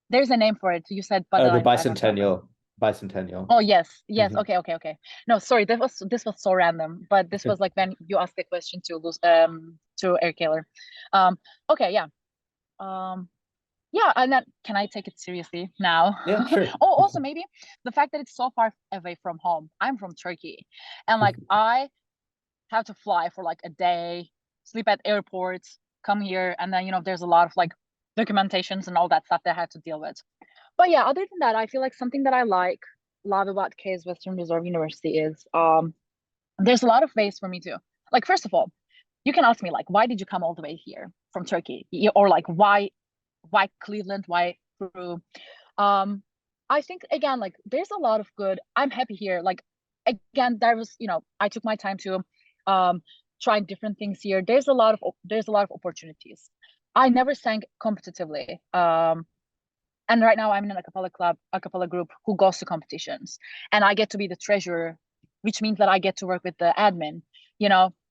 There's a name for it. You said, but the bicentennial. Bicentennial. Oh yes. Okay. No, sorry, this was so random, but this was like when you asked the question to Eric Taylor. Okay, yeah. Yeah, and then can I take it seriously now? Yeah, sure. Oh, also maybe the fact that it's so far away from home. I'm from Turkey, and like I have to fly for like a day, sleep at airports, come here, and then there's a lot of like documentations and all that stuff that I have to deal with. But yeah, other than that, I feel like something that I love about Case Western Reserve University is there's a lot of ways for me to, like, first of all, you can ask me like, why did you come all the way here from Turkey? Or like why Cleveland, why Peru? I think again, like there's a lot of good. I'm happy here. Like again, there was, I took my time to try different things here. There's a lot of opportunities. I never sang competitively. And right now I'm in a cappella group who goes to competitions, and I get to be the treasurer, which means that I get to work with the admin.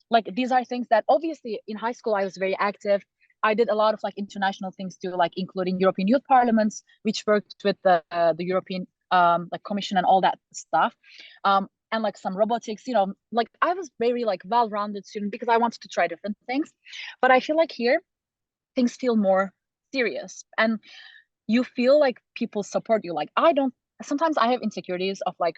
Like these are things that obviously in high school I was very active. I did a lot of like international things too, like including European Youth Parliaments, which worked with the European like Commission and all that stuff. And like some robotics, you know, like I was very like well-rounded student because I wanted to try different things. But I feel like here things feel more serious and you feel like people support you. Like sometimes I have insecurities of like,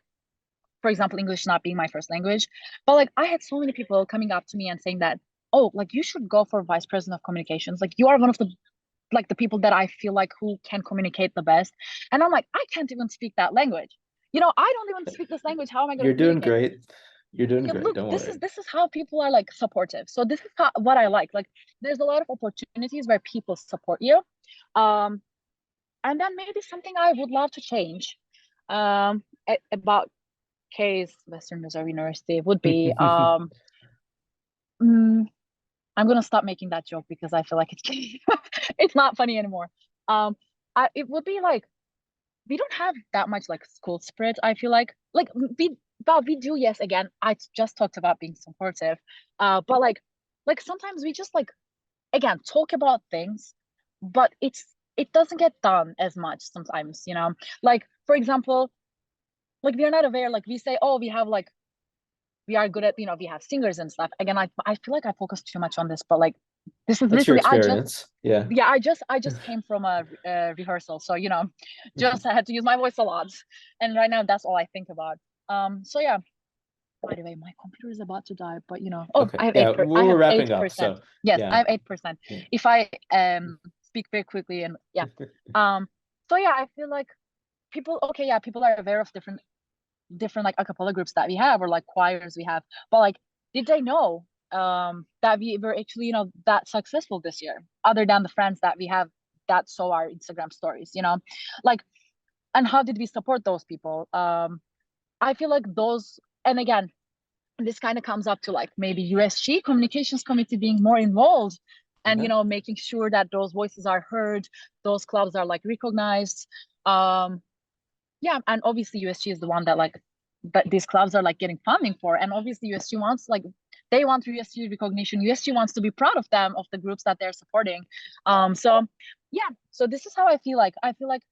for example, English not being my first language, but like I had so many people coming up to me and saying that, oh, like you should go for Vice President of Communications. Like you are one of the people that I feel like who can communicate the best. And I'm like, I can't even speak that language. You know, I don't even speak this language. How am I going to You're doing communicate? great. You're doing great. Look, Don't this worry. is how people are like supportive. So this is what I like. Like there's a lot of opportunities where people support you. And then maybe something I would love to change about case Western Missouri University would be I'm gonna stop making that joke because I feel like it's not funny anymore. It would be like we don't have that much like school spirit. I feel like we do, yes, again, I just talked about being supportive. But like sometimes we just like again talk about things, but it doesn't get done as much sometimes, you know. Like for example, like we are not aware, like we say, oh, we have like we are good at, you know, we have singers and stuff. Again, I feel like I focus too much on this, but like this is That's your literally experience. Yeah. I just came from a rehearsal, so you know, just I had to use my voice a lot, and right now that's all I think about. So yeah. By the way, my computer is about to die, but you know, oh, Okay. I have Yeah, I we're have wrapping up. 8%. So Yes, yeah. I have 8%. Yeah. If I speak very quickly and yeah, so yeah, I feel like people, okay, yeah, people are aware of different like a cappella groups that we have or like choirs we have, but like did they know that we were actually, you know, that successful this year, other than the friends that we have that saw our Instagram stories, you know, like, and how did we support those people? I feel like those, and again, this kind of comes up to like maybe USG communications committee being more involved and, you know, making sure that those voices are heard, those clubs are like recognized. Yeah, and obviously USG is the one that like that these clubs are like getting funding for, and obviously USG wants like they want USG recognition. USG wants to be proud of them, of the groups that they're supporting. So yeah, so this is how I feel like. I feel like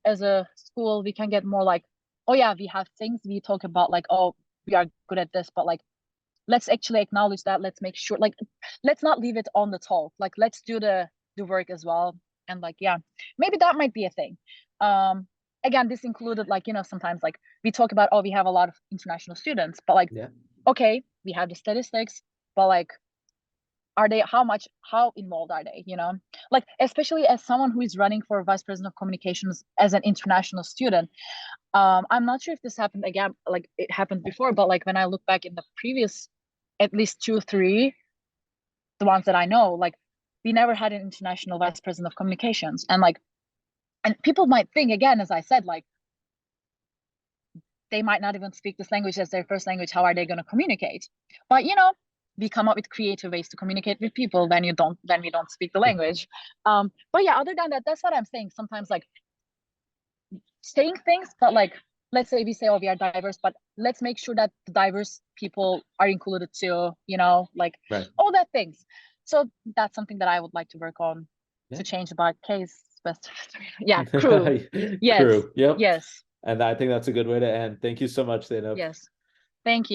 as a school we can get more like, oh yeah, we have things we talk about like, oh, we are good at this, but like let's actually acknowledge that. Let's make sure like let's not leave it on the talk. Like let's do the work as well. And like yeah, maybe that might be a thing. Again, this included like, you know, sometimes like we talk about, oh, we have a lot of international students, but like okay, we have the statistics, but like are they, how involved are they, you know, like especially as someone who is running for Vice President of Communications as an international student. I'm not sure if this happened again, like it happened before, but like when I look back in the previous at least 2-3, the ones that I know, like we never had an international Vice President of Communications. And like, and people might think, again, as I said, like they might not even speak this language as their first language. How are they going to communicate? But you know, we come up with creative ways to communicate with people when we don't speak the language. But yeah, other than that, that's what I'm saying. Sometimes like saying things, but like let's say we say, oh, we are diverse, but let's make sure that the diverse people are included too, you know, like all that things. So that's something that I would like to work on to change about case. Yeah, crew. Yes. Crew. Yep. Yes. And I think that's a good way to end. Thank you so much, Zainab. Yes. Thank you.